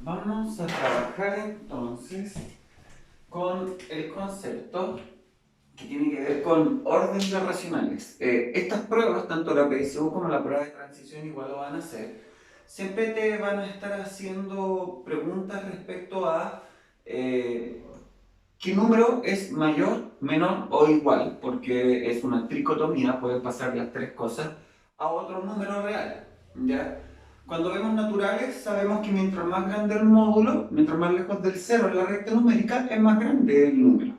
Vamos a trabajar entonces con el concepto que tiene que ver con orden de racionales. Estas pruebas, tanto la PSU como la prueba de transición igual lo van a hacer. Siempre te van a estar haciendo preguntas respecto a qué número es mayor, menor o igual, porque es una tricotomía, pueden pasar las tres cosas, a otro número real. ¿Ya? Cuando vemos naturales, sabemos que mientras más grande el módulo, mientras más lejos del cero en la recta numérica, es más grande el número.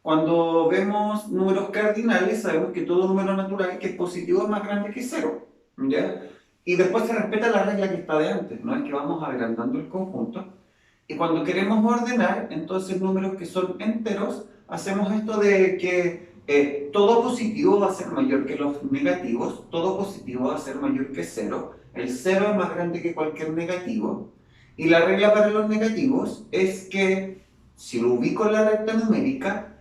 Cuando vemos números cardinales, sabemos que todo número natural que es positivo es más grande que cero. ¿Ya? Y después se respeta la regla que está de antes, no es que vamos agrandando el conjunto. Y cuando queremos ordenar, entonces números que son enteros, hacemos esto de que todo positivo va a ser mayor que los negativos, todo positivo va a ser mayor que cero, el cero es más grande que cualquier negativo. Y la regla para los negativos es que si lo ubico en la recta numérica,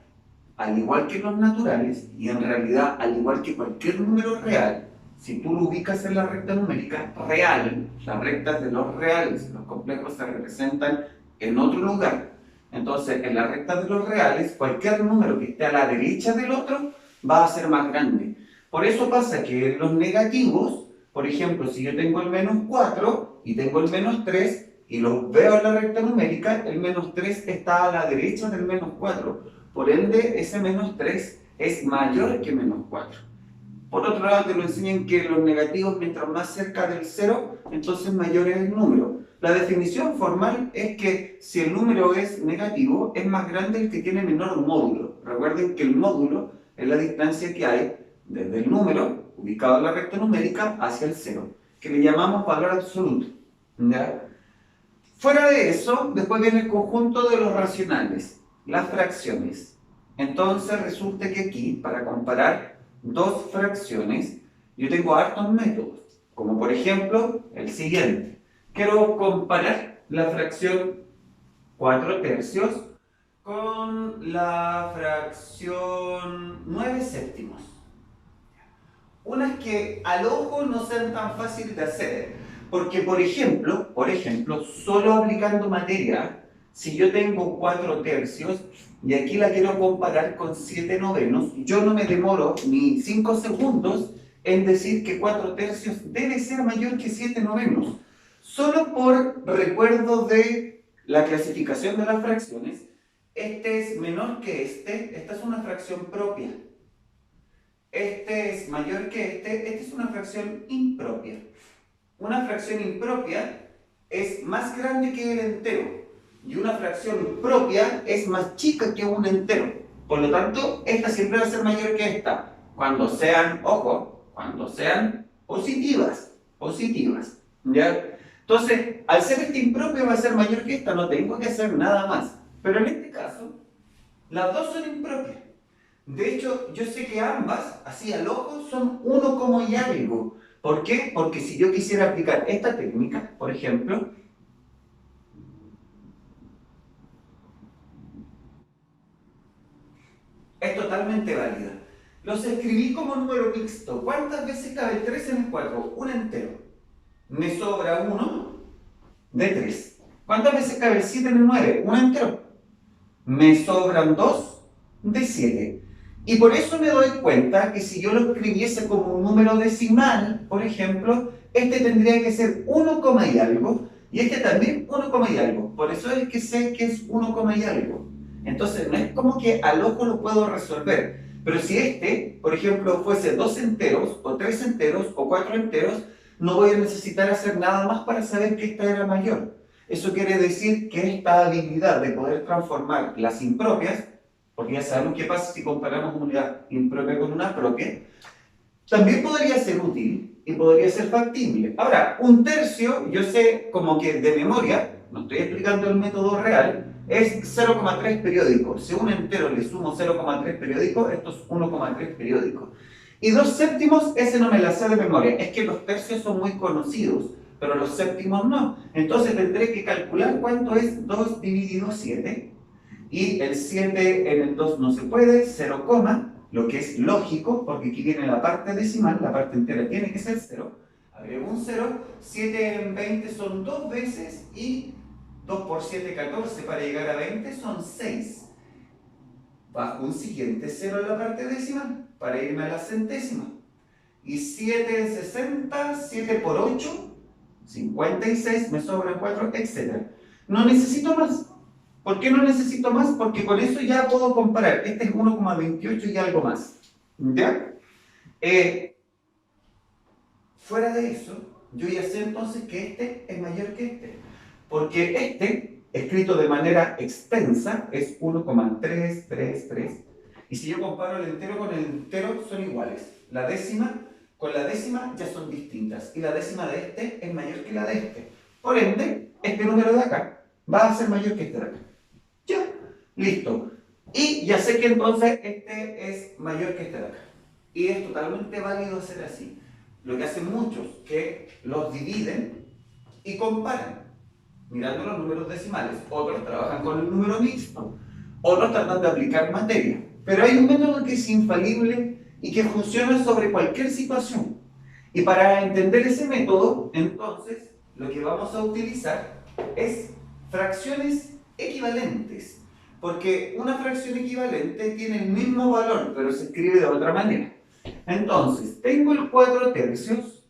al igual que los naturales, y en realidad al igual que cualquier número real, si tú lo ubicas en la recta numérica real, las rectas de los reales, los complejos se representan en otro lugar. Entonces, en la recta de los reales, cualquier número que esté a la derecha del otro va a ser más grande. Por eso pasa que en los negativos, por ejemplo, si yo tengo el menos 4 y tengo el menos 3 y los veo en la recta numérica, el menos 3 está a la derecha del menos 4. Por ende, ese menos 3 es mayor que menos 4. Por otro lado, te lo enseñan que los negativos, mientras más cerca del cero, entonces mayor es el número. La definición formal es que si el número es negativo, es más grande el que tiene menor módulo. Recuerden que el módulo es la distancia que hay desde el número, ubicado en la recta numérica, hacia el cero, que le llamamos valor absoluto. ¿Ya? Fuera de eso, después viene el conjunto de los racionales, las fracciones. Entonces resulta que aquí, para comparar dos fracciones, yo tengo hartos métodos, como por ejemplo el siguiente. Quiero comparar la fracción 4 tercios con la fracción 9 séptimos. Unas que al ojo no sean tan fáciles de hacer, porque por ejemplo, solo aplicando materia, si yo tengo 4 tercios y aquí la quiero comparar con 7 novenos, yo no me demoro ni 5 segundos en decir que 4 tercios debe ser mayor que 7 novenos. Solo por recuerdo de la clasificación de las fracciones, este es menor que esta es una fracción propia. Este es mayor que esta es una fracción impropia. Una fracción impropia es más grande que el entero y una fracción propia es más chica que un entero. Por lo tanto, esta siempre va a ser mayor que esta, cuando sean, ojo, cuando sean positivas, ¿ya? Entonces, al ser esta impropia va a ser mayor que esta, no tengo que hacer nada más. Pero en este caso, las dos son impropias. De hecho, yo sé que ambas, así al ojo, son uno como y algo. ¿Por qué? Porque si yo quisiera aplicar esta técnica, por ejemplo, es totalmente válida. Los escribí como número mixto. ¿Cuántas veces cabe 3 en el 4? Un entero. Me sobra uno de 3. ¿Cuántas veces cabe 7 en el 9? Un entero. Me sobran 2 de 7. Y por eso me doy cuenta que si yo lo escribiese como un número decimal, por ejemplo, este tendría que ser 1, y algo, y este también 1, y algo. Por eso es que sé que es 1, y algo. Entonces no es como que al ojo lo puedo resolver. Pero si este, por ejemplo, fuese 2 enteros, o 3 enteros, o 4 enteros, no voy a necesitar hacer nada más para saber que esta era mayor. Eso quiere decir que esta habilidad de poder transformar las impropias, porque ya sabemos qué pasa si comparamos una unidad impropia con una propia, también podría ser útil y podría ser factible. Ahora, un tercio, yo sé como que de memoria, no estoy explicando el método real, es 0,3 periódico. Si a un entero le sumo 0,3 periódico, esto es 1,3 periódico. Y 2 séptimos, ese no me la sé de memoria. Es que los tercios son muy conocidos, pero los séptimos no. Entonces tendré que calcular cuánto es 2 dividido 7. Y el 7 en el 2 no se puede, 0, lo que es lógico, porque aquí viene la parte decimal, la parte entera tiene que ser 0. Agrego un 0, 7 en 20 son 2 veces y 2 por 7, 14 para llegar a 20 son 6. Bajo un siguiente 0 en la parte decimal para irme a la centésima. Y 7 en 60, 7 por 8, 56, me sobran 4, etc. No necesito más. ¿Por qué no necesito más? Porque con eso ya puedo comparar. Este es 1,28 y algo más. ¿Ya? Fuera de eso, yo ya sé entonces que este es mayor que este. Porque este, escrito de manera extensa, es 1,333. Y si yo comparo el entero con el entero, son iguales. La décima con la décima ya son distintas. Y la décima de este es mayor que la de este. Por ende, este número de acá va a ser mayor que este de acá. Ya, listo. Y ya sé que entonces este es mayor que este de acá. Y es totalmente válido hacer así. Lo que hacen muchos, que los dividen y comparan, mirando los números decimales. Otros trabajan con el número mixto. Otros tratan de aplicar materia. Pero hay un método que es infalible y que funciona sobre cualquier situación. Y para entender ese método, entonces, lo que vamos a utilizar es fracciones equivalentes. Porque una fracción equivalente tiene el mismo valor, pero se escribe de otra manera. Entonces, tengo el 4 tercios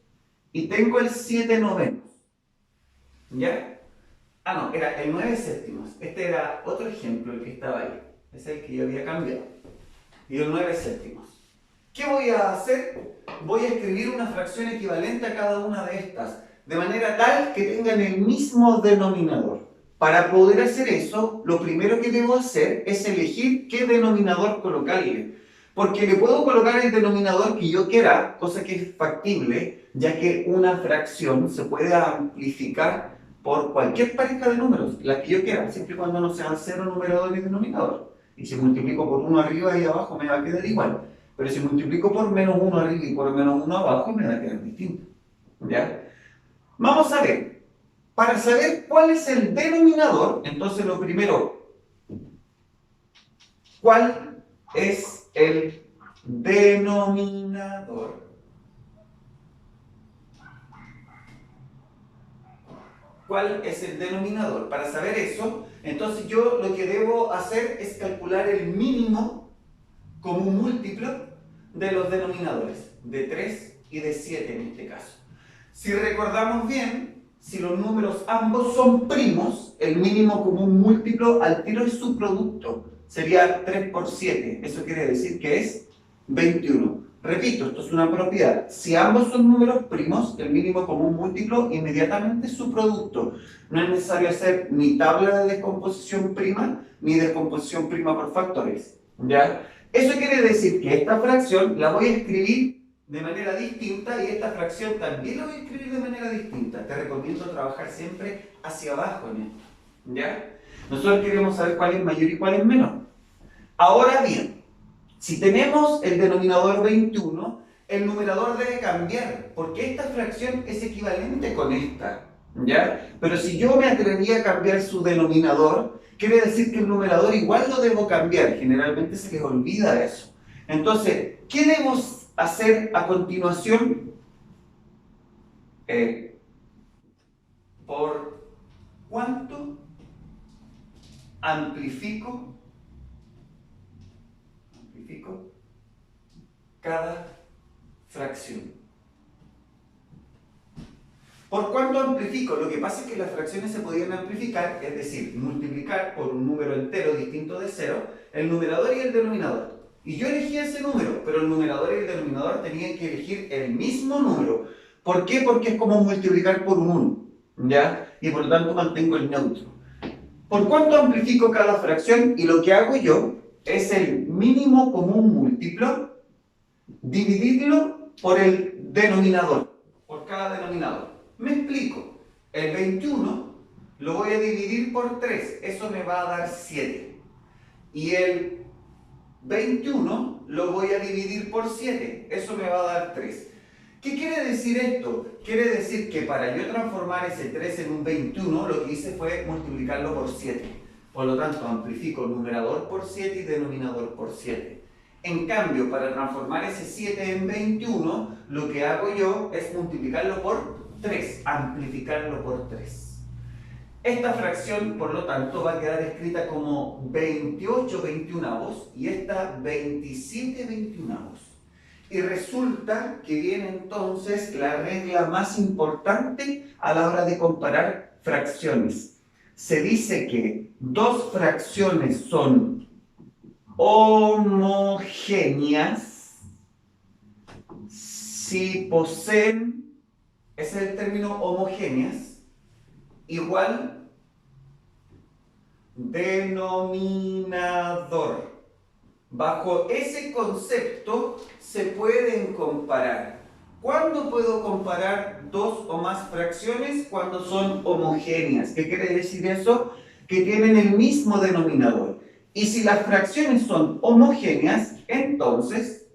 y tengo el 7 novenos. ¿Ya? Ah, no, era el 9 séptimos. Este era otro ejemplo, el que estaba ahí. Ese es el que yo había cambiado. Y el 9 séptimos. ¿Qué voy a hacer? Voy a escribir una fracción equivalente a cada una de estas, de manera tal que tengan el mismo denominador. Para poder hacer eso, lo primero que debo hacer es elegir qué denominador colocarle. Porque le puedo colocar el denominador que yo quiera, cosa que es factible, ya que una fracción se puede amplificar por cualquier pareja de números, la que yo quiera, siempre y cuando no sean cero numerador y denominador. Y si multiplico por 1 arriba y abajo me va a quedar igual. Pero si multiplico por menos 1 arriba y por menos 1 abajo me va a quedar distinto. ¿Ya? Vamos a ver. Para saber cuál es el denominador, entonces lo primero, ¿cuál es el denominador? ¿Cuál es el denominador? Para saber eso, entonces yo lo que debo hacer es calcular el mínimo como un múltiplo de los denominadores, de 3 y de 7 en este caso. Si recordamos bien, si los números ambos son primos, el mínimo común múltiplo al tiro es su producto. Sería 3 por 7. Eso quiere decir que es 21. Repito, esto es una propiedad. Si ambos son números primos, el mínimo común múltiplo inmediatamente es su producto. No es necesario hacer ni tabla de descomposición prima, ni descomposición prima por factores. ¿Ya? Eso quiere decir que esta fracción la voy a escribir de manera distinta y esta fracción también la voy a escribir de manera distinta. Te recomiendo trabajar siempre hacia abajo en esto. ¿Ya? Nosotros queremos saber cuál es mayor y cuál es menor. Ahora bien, si tenemos el denominador 21, el numerador debe cambiar, porque esta fracción es equivalente con esta. ¿Ya? Pero si yo me atreví a cambiar su denominador, quiere decir que el numerador igual lo debo cambiar. Generalmente se les olvida eso. Entonces, ¿qué debo hacer a continuación? ¿Por cuánto amplifico cada fracción? ¿Por cuánto amplifico? Lo que pasa es que las fracciones se podían amplificar, es decir, multiplicar por un número entero distinto de 0, el numerador y el denominador. Y yo elegí ese número, pero el numerador y el denominador tenían que elegir el mismo número. ¿Por qué? Porque es como multiplicar por un 1, ¿ya? Y por lo tanto mantengo el neutro. ¿Por cuánto amplifico cada fracción? Y lo que hago yo es el mínimo común múltiplo, dividirlo por el denominador, por cada denominador. Me explico. El 21 lo voy a dividir por 3, eso me va a dar 7. Y el 21 lo voy a dividir por 7, eso me va a dar 3. ¿Qué quiere decir esto? Quiere decir que para yo transformar ese 3 en un 21, lo que hice fue multiplicarlo por 7. Por lo tanto, amplifico numerador por 7 y denominador por 7. En cambio, para transformar ese 7 en 21, lo que hago yo es multiplicarlo por 3, amplificarlo por 3. Esta fracción, por lo tanto, va a quedar escrita como 28 veintiunavos y esta 27 veintiunavos. Y resulta que viene entonces la regla más importante a la hora de comparar fracciones. Se dice que dos fracciones son homogéneas si poseen, ese es el término homogéneas, igual denominador. Bajo ese concepto se pueden comparar. ¿Cuándo puedo comparar dos o más fracciones? Cuando son homogéneas. ¿Qué quiere decir eso? Que tienen el mismo denominador. Y si las fracciones son homogéneas, entonces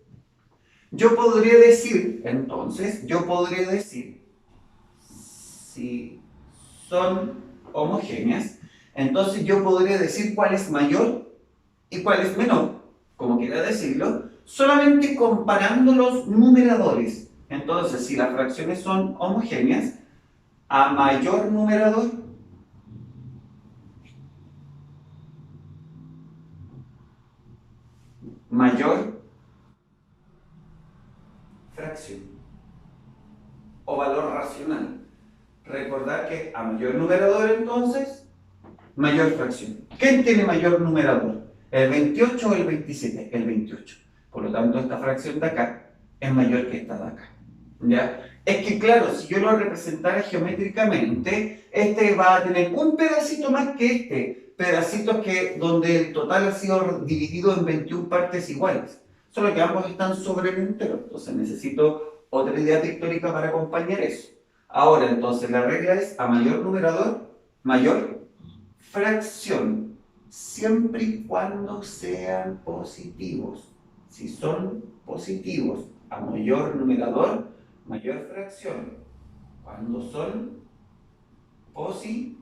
yo podría decir, si son homogéneas, entonces yo podría decir cuál es mayor y cuál es menor, como quiera decirlo, solamente comparando los numeradores. Entonces, si las fracciones son homogéneas, a mayor numerador, mayor fracción o valor racional. Recordar que a mayor numerador, entonces, mayor fracción. ¿Quién tiene mayor numerador? ¿El 28 o el 27? El 28. Por lo tanto, esta fracción de acá es mayor que esta de acá. ¿Ya? Es que claro, si yo lo representara geométricamente, este va a tener un pedacito más que este. Pedacitos que, donde el total ha sido dividido en 21 partes iguales. Solo que ambos están sobre el entero. Entonces necesito otra idea pictórica para acompañar eso. Ahora, entonces, la regla es a mayor numerador, mayor fracción, siempre y cuando sean positivos. Si son positivos, a mayor numerador, mayor fracción. Cuando son positivos.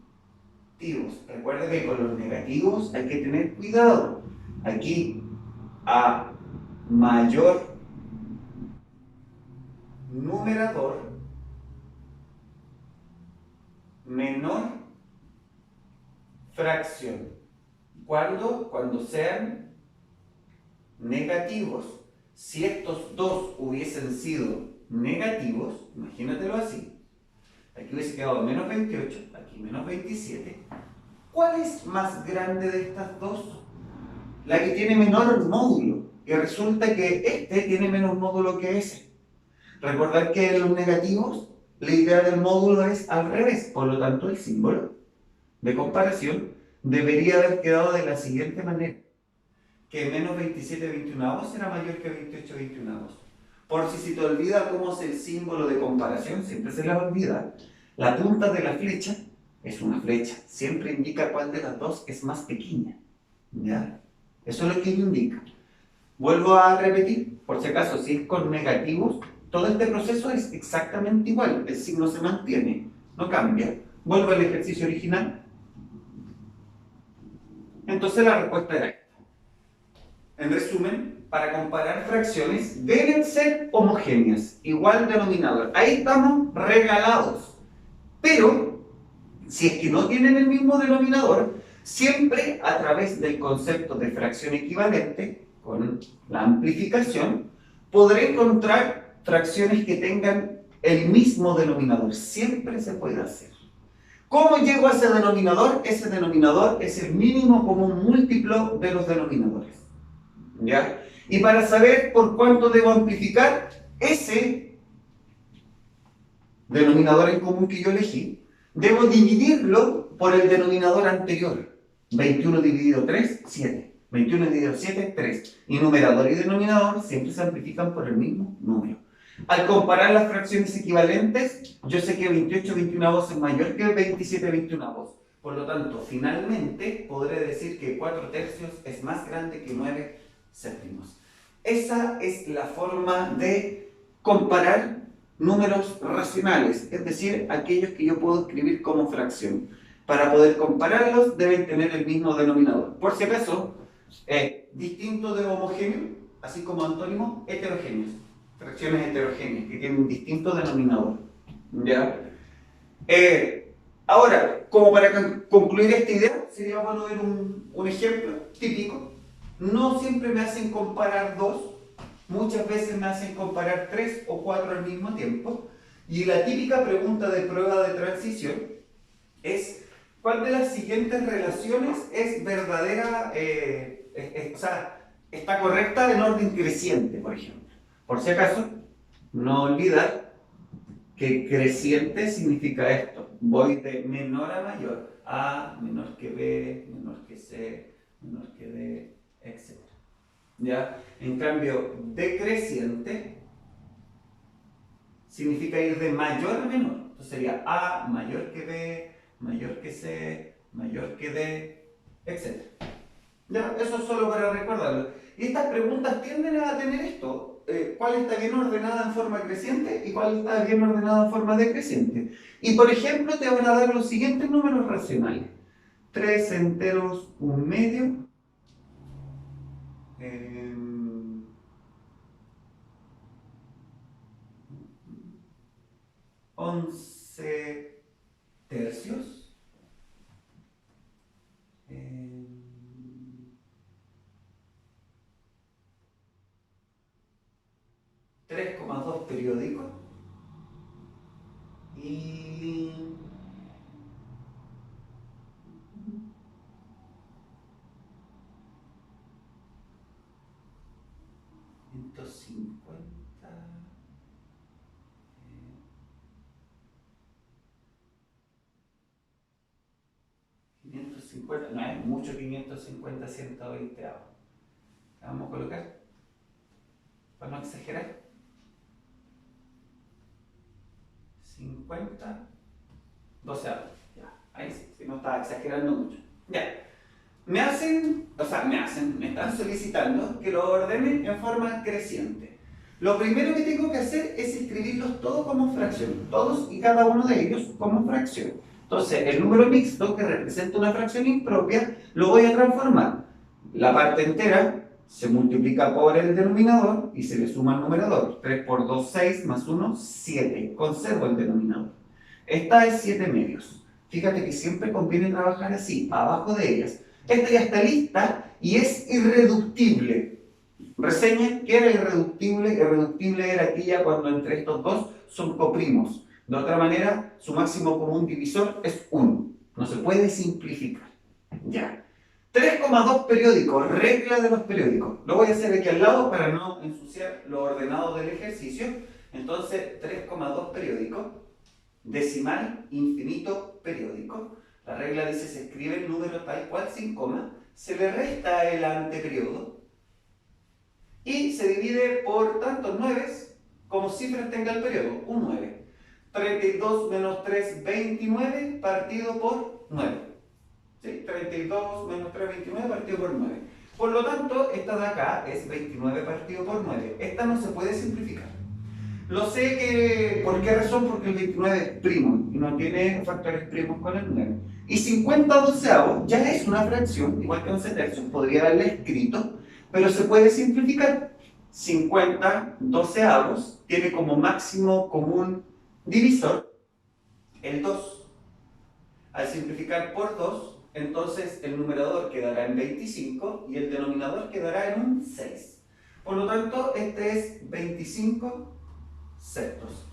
Recuerda que con los negativos hay que tener cuidado. Aquí, a mayor numerador, menor fracción. ¿Cuándo? Cuando sean negativos. Si estos dos hubiesen sido negativos, imagínatelo así. Aquí hubiese quedado menos 28, aquí menos 27. ¿Cuál es más grande de estas dos? La que tiene menor módulo. Y resulta que este tiene menos módulo que ese. Recordar que en los negativos la idea del módulo es al revés, por lo tanto el símbolo de comparación debería haber quedado de la siguiente manera, que menos 27 veintiunavos era mayor que 28 veintiunavos. Por si te olvida cómo es el símbolo de comparación, siempre se les olvida, la punta de la flecha es una flecha, siempre indica cuál de las dos es más pequeña, ¿ya? Eso es lo que indica. Vuelvo a repetir, por si acaso, si es con negativos, todo este proceso es exactamente igual, el signo se mantiene, no cambia. Vuelvo al ejercicio original. Entonces la respuesta era esta. En resumen, para comparar fracciones deben ser homogéneas, igual denominador. Ahí estamos regalados. Pero, si es que no tienen el mismo denominador, siempre a través del concepto de fracción equivalente, con la amplificación, podré encontrar fracciones que tengan el mismo denominador. Siempre se puede hacer. ¿Cómo llego a ese denominador? Ese denominador es el mínimo común múltiplo de los denominadores. ¿Ya? Y para saber por cuánto debo amplificar, ese denominador en común que yo elegí, debo dividirlo por el denominador anterior. 21 dividido 3, 7. 21 dividido 7, 3. Y numerador y denominador siempre se amplifican por el mismo número. Al comparar las fracciones equivalentes, yo sé que 28 veintiunavos es mayor que 27 veintiunavos. Por lo tanto, finalmente podré decir que 4 tercios es más grande que 9 séptimos. Esa es la forma de comparar números racionales, es decir, aquellos que yo puedo escribir como fracción. Para poder compararlos deben tener el mismo denominador. Por si acaso, distinto de homogéneo, así como antónimo, heterogéneos. Fracciones heterogéneas que tienen un distinto denominador. ¿Ya? Ahora, como para concluir esta idea, sería bueno ver un ejemplo típico. No siempre me hacen comparar dos, muchas veces me hacen comparar tres o cuatro al mismo tiempo. Y la típica pregunta de prueba de transición es: ¿cuál de las siguientes relaciones es verdadera, o sea, está correcta en orden creciente, por ejemplo? Por si acaso, no olvidar que creciente significa esto. Voy de menor a mayor. A menor que B, menor que C, menor que D, etc. ¿Ya? En cambio, decreciente significa ir de mayor a menor. Entonces sería A mayor que B, mayor que C, mayor que D, etc. ¿Ya? Eso es solo para recordarlo. Y estas preguntas tienden a tener esto. ¿Cuál está bien ordenada en forma creciente y cuál está bien ordenada en forma decreciente? Y por ejemplo te van a dar los siguientes números racionales: 3 enteros, 1 medio, 11 tercios, 3,2 periódicos y 150. 550, no es mucho. 550, 120 avos. Vamos a colocar, para no exagerar, 50, 12 avos. Ya, ahí sí, si no estaba exagerando mucho. Ya. Me están solicitando que lo ordene en forma creciente. Lo primero que tengo que hacer es escribirlos todos como fracción, todos y cada uno de ellos como fracción. Entonces, el número mixto, que representa una fracción impropia, lo voy a transformar. La parte entera se multiplica por el denominador y se le suma al numerador. 3 por 2, 6, más 1, 7. Conservo el denominador. Esta es 7 medios. Fíjate que siempre conviene trabajar así, abajo de ellas. Esta ya está lista y es irreductible. Reseña que era irreductible. Irreductible era aquella cuando entre estos dos son coprimos. De otra manera, su máximo común divisor es 1. No se puede simplificar. Ya. 3,2 periódicos, regla de los periódicos. Lo voy a hacer aquí al lado para no ensuciar lo ordenado del ejercicio. Entonces, 3,2 periódicos, decimal infinito periódico. La regla dice: se escribe el número tal cual sin coma, se le resta el anteperiodo y se divide por tantos nueves como cifras tenga el periodo. Un 9. 32 menos 3, 29 partido por 9. ¿Sí? 32 menos 3, 29 partido por 9. Por lo tanto, esta de acá es 29 partido por 9. Esta no se puede simplificar. Lo sé que... ¿Por qué razón? Porque el 29 es primo y no tiene factores primos con el 9. Y 50 doceavos ya es una fracción, igual que 11 tercios, podría haberla escrito, pero se puede simplificar. 50 doceavos tiene como máximo común divisor el 2. Al simplificar por 2, entonces el numerador quedará en 25 y el denominador quedará en un 6. Por lo tanto, este es 25 sextos.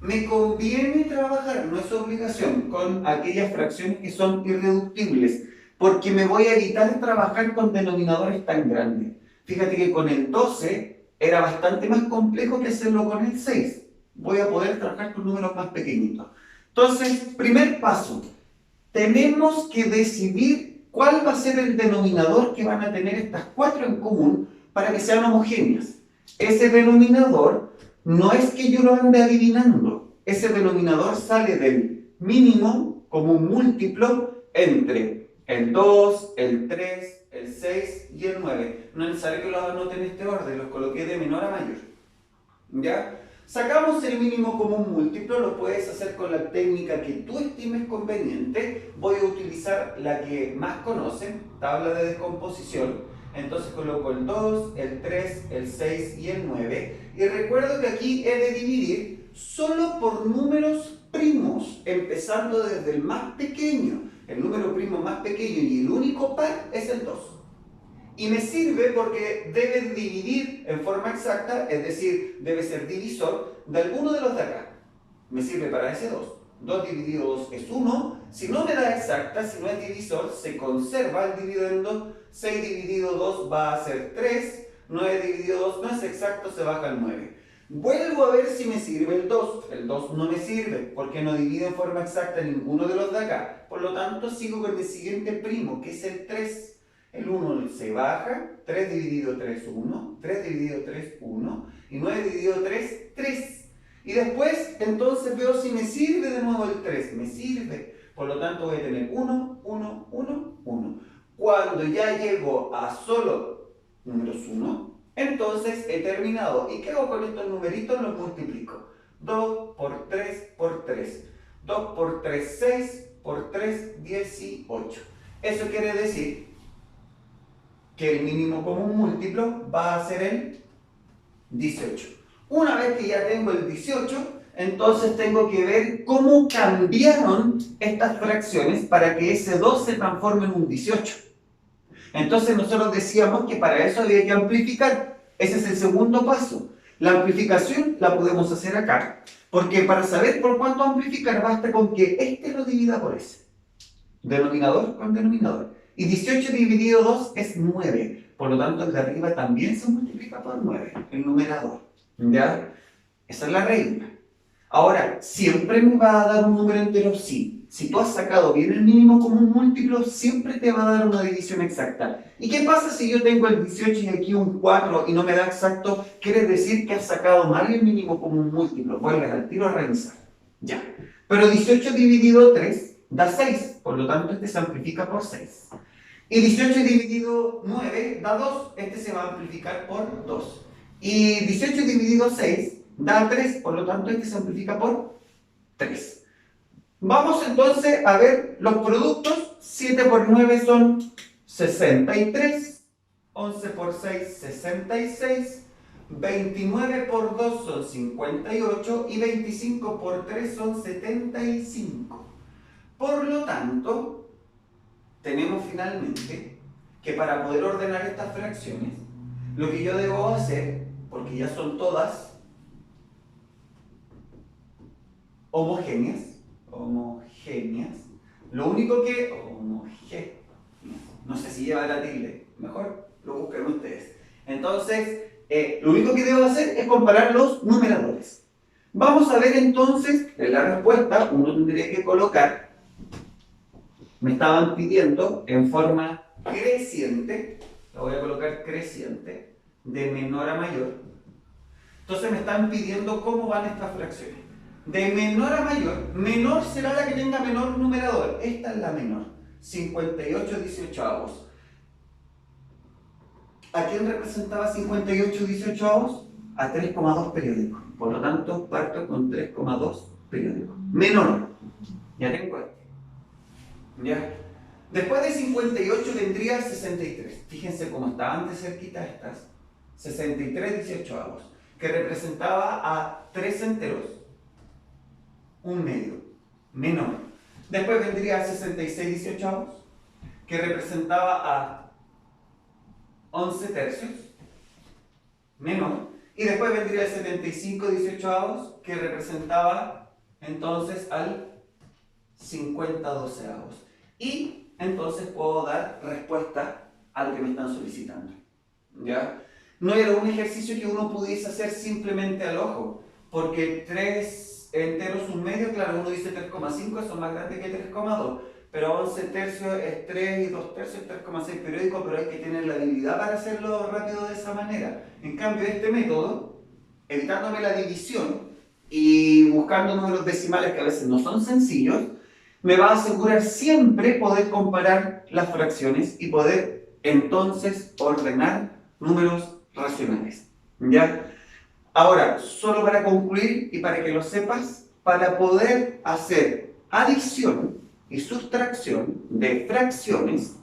Me conviene trabajar, no es obligación, con aquellas fracciones que son irreductibles, porque me voy a evitar trabajar con denominadores tan grandes. Fíjate que con el 12 era bastante más complejo que hacerlo con el 6. Voy a poder trabajar con números más pequeñitos. Entonces, primer paso, tenemos que decidir cuál va a ser el denominador que van a tener estas cuatro en común para que sean homogéneas. Ese denominador no es que yo lo ande adivinando. Ese denominador sale del mínimo como un múltiplo entre el 2, el 3, el 6 y el 9. No es necesario que los anote en este orden, los coloqué de menor a mayor. ¿Ya? Sacamos el mínimo común múltiplo, lo puedes hacer con la técnica que tú estimes conveniente. Voy a utilizar la que más conocen, tabla de descomposición. Entonces coloco el 2, el 3, el 6 y el 9. Y recuerdo que aquí he de dividir solo por números primos, empezando desde el más pequeño, el número primo más pequeño y el único par es el 2. Y me sirve porque debe dividir en forma exacta, es decir, debe ser divisor de alguno de los de acá. Me sirve para ese 2. 2 dividido 2 es 1. Si no me da exacta, si no es divisor, se conserva el dividendo. 6 dividido 2 va a ser 3. 9 dividido 2 no es exacto, se baja al 9. Vuelvo a ver si me sirve el 2. El 2 no me sirve porque no divide en forma exacta ninguno de los de acá. Por lo tanto, sigo con el siguiente primo, que es el 3. El 1 se baja. 3 dividido 3, 1. 3 dividido 3, 1. Y 9 dividido 3, 3. Y después, entonces veo si me sirve de nuevo el 3. Me sirve. Por lo tanto, voy a tener 1, 1, 1, 1. Cuando ya llego a solo números 1, entonces he terminado. ¿Y qué hago con estos numeritos? Los multiplico. 2 por 3 por 3. 2 por 3, 6. Por 3, 18. Eso quiere decir que el mínimo común múltiplo va a ser el 18. Una vez que ya tengo el 18, entonces tengo que ver cómo cambiaron estas fracciones para que ese 2 se transforme en un 18. Entonces nosotros decíamos que para eso había que amplificar. Ese es el segundo paso. La amplificación la podemos hacer acá, porque para saber por cuánto amplificar basta con que este lo divida por ese. Denominador con denominador. Y 18 dividido 2 es 9. Por lo tanto, el de arriba también se multiplica por 9, el numerador. ¿Ya? Esa es la regla. Ahora, ¿siempre me va a dar un número entero? Sí. Si tú has sacado bien el mínimo común múltiplo, siempre te va a dar una división exacta. ¿Y qué pasa si yo tengo el 18 y aquí un 4 y no me da exacto? Quiere decir que has sacado mal el mínimo común múltiplo. Vuelves al tiro a revisar. Ya. Pero 18 dividido 3 da 6. Por lo tanto, este se amplifica por 6. Y 18 dividido 9 da 2. Este se va a amplificar por 2. Y 18 dividido 6 da 3, por lo tanto este se amplifica por 3. Vamos entonces a ver los productos. 7 por 9 son 63, 11 por 6, 66, 29 por 2 son 58 y 25 por 3 son 75. Por lo tanto, tenemos finalmente que para poder ordenar estas fracciones, lo que yo debo hacer, porque ya son todas homogéneas, lo único que, no sé si lleva la tilde, mejor lo busquen ustedes. Entonces, lo único que debo hacer es comparar los numeradores. Vamos a ver entonces, en la respuesta, uno tendría que colocar, me estaban pidiendo en forma creciente, la voy a colocar creciente, de menor a mayor. Entonces me están pidiendo cómo van estas fracciones. De menor a mayor, menor será la que tenga menor numerador. Esta es la menor, 58 18avos. ¿A quién representaba 58 18avos? A 3,2 periódicos. Por lo tanto, parto con 3,2 periódicos. Menor. Ya tengo este. ¿Ya? Después de 58 vendría 63. Fíjense cómo estaban de cerquita estas. 63 18avos. Que representaba a 3 enteros. Un medio. Menor. Después vendría 66 18avos. Que representaba a 11 tercios. Menor. Y después vendría el 75 18avos. Que representaba entonces al 50 doceavos. Y entonces puedo dar respuesta a lo que me están solicitando. ¿Ya? No era un ejercicio que uno pudiese hacer simplemente al ojo, porque 3 enteros un medio, claro, uno dice 3,5, eso es más grande que 3,2, pero 11 tercios es 3 y 2 tercios es 3,6 periódico, pero hay que tener la habilidad para hacerlo rápido de esa manera. En cambio, este método, evitándome la división y buscando números decimales que a veces no son sencillos, me va a asegurar siempre poder comparar las fracciones y poder entonces ordenar números racionales. ¿Ya? Ahora, solo para concluir y para que lo sepas, para poder hacer adición y sustracción de fracciones,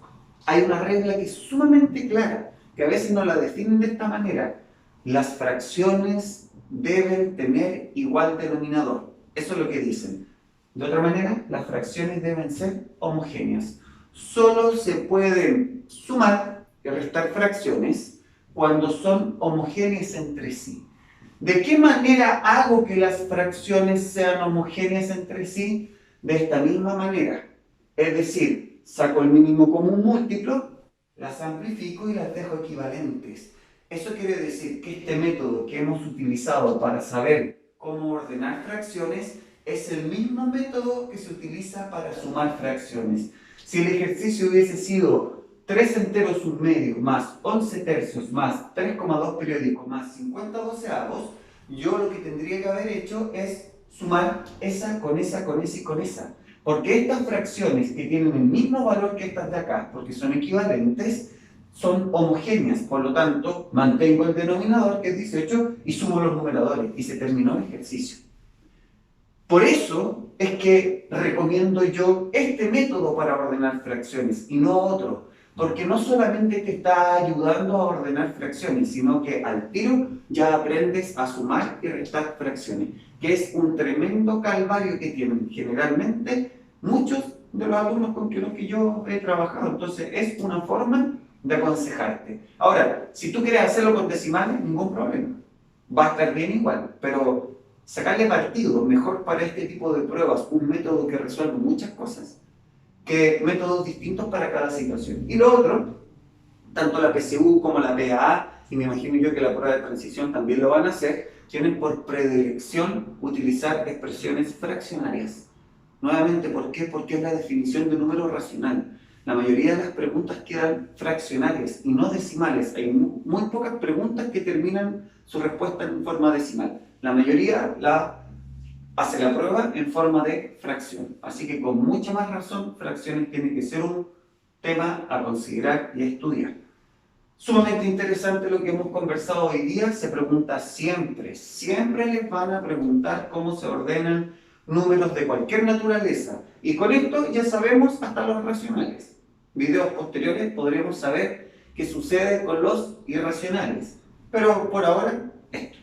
hay una regla que es sumamente clara, que a veces no la definen de esta manera. Las fracciones deben tener igual denominador. Eso es lo que dicen. De otra manera, las fracciones deben ser homogéneas. Solo se pueden sumar y restar fracciones cuando son homogéneas entre sí. ¿De qué manera hago que las fracciones sean homogéneas entre sí? De esta misma manera. Es decir, saco el mínimo común múltiplo, las amplifico y las dejo equivalentes. Eso quiere decir que este método que hemos utilizado para saber cómo ordenar fracciones es el mismo método que se utiliza para sumar fracciones. Si el ejercicio hubiese sido 3 enteros submedios más 11 tercios más 3,2 periódicos más 50 doceavos, yo lo que tendría que haber hecho es sumar esa con esa con esa y con esa. Porque estas fracciones que tienen el mismo valor que estas de acá, porque son equivalentes, son homogéneas. Por lo tanto, mantengo el denominador, que es 18, y sumo los numeradores. Y se terminó el ejercicio. Por eso es que recomiendo yo este método para ordenar fracciones y no otro. Porque no solamente te está ayudando a ordenar fracciones, sino que al tiro ya aprendes a sumar y restar fracciones, que es un tremendo calvario que tienen generalmente muchos de los alumnos con los que yo he trabajado. Entonces es una forma de aconsejarte. Ahora, si tú quieres hacerlo con decimales, ningún problema. Va a estar bien igual, pero sacarle partido mejor para este tipo de pruebas, un método que resuelve muchas cosas, que métodos distintos para cada situación. Y lo otro, tanto la PSU como la PAA, y me imagino yo que la prueba de transición también lo van a hacer, tienen por predilección utilizar expresiones fraccionarias. Nuevamente, ¿por qué? Porque es la definición de número racional. La mayoría de las preguntas quedan fraccionarias y no decimales. Hay muy pocas preguntas que terminan su respuesta en forma decimal. La mayoría hace la prueba en forma de fracción. Así que con mucha más razón, fracciones tienen que ser un tema a considerar y a estudiar. Sumamente interesante lo que hemos conversado hoy día. Se pregunta siempre les van a preguntar cómo se ordenan números de cualquier naturaleza. Y con esto ya sabemos hasta los racionales. Videos posteriores podremos saber qué sucede con los irracionales. Pero por ahora, esto.